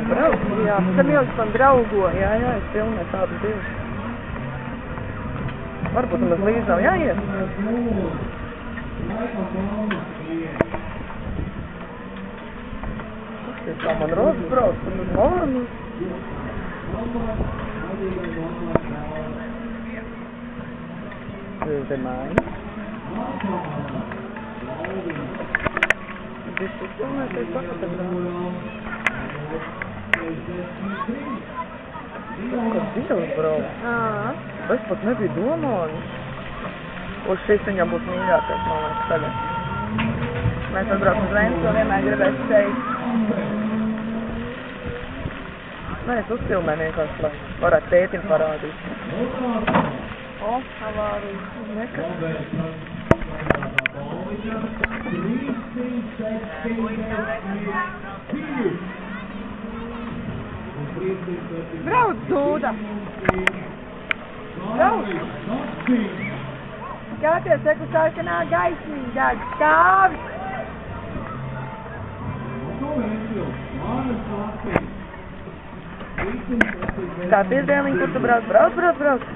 brauc? Jā, tam ieliks man draugo. Jā, es filmēju tādu divu. Varbūt mums līdz nav jāiet. Tas ir kā man rodas brauc, tas ir Hollandu. Tas ir mājas. Viss filmēties pakatā. Kas Dievs brauc? Es pat nebiju domājis. Uz šis viņam būs mīļākais, man liekas, tagad. Mēs atbraucam uz Vensku un vienmēr gribēs teikt. Nē, es uzfilmēju vienkārši, lai varētu tētim parādīt. O, avārija. Nekas. Brauc, Dūda! Brauc! Skaties, eku sarkanā gaismiņa deg. Stāvi! Tā piesdēliņa, kur tu brauc? Brauc!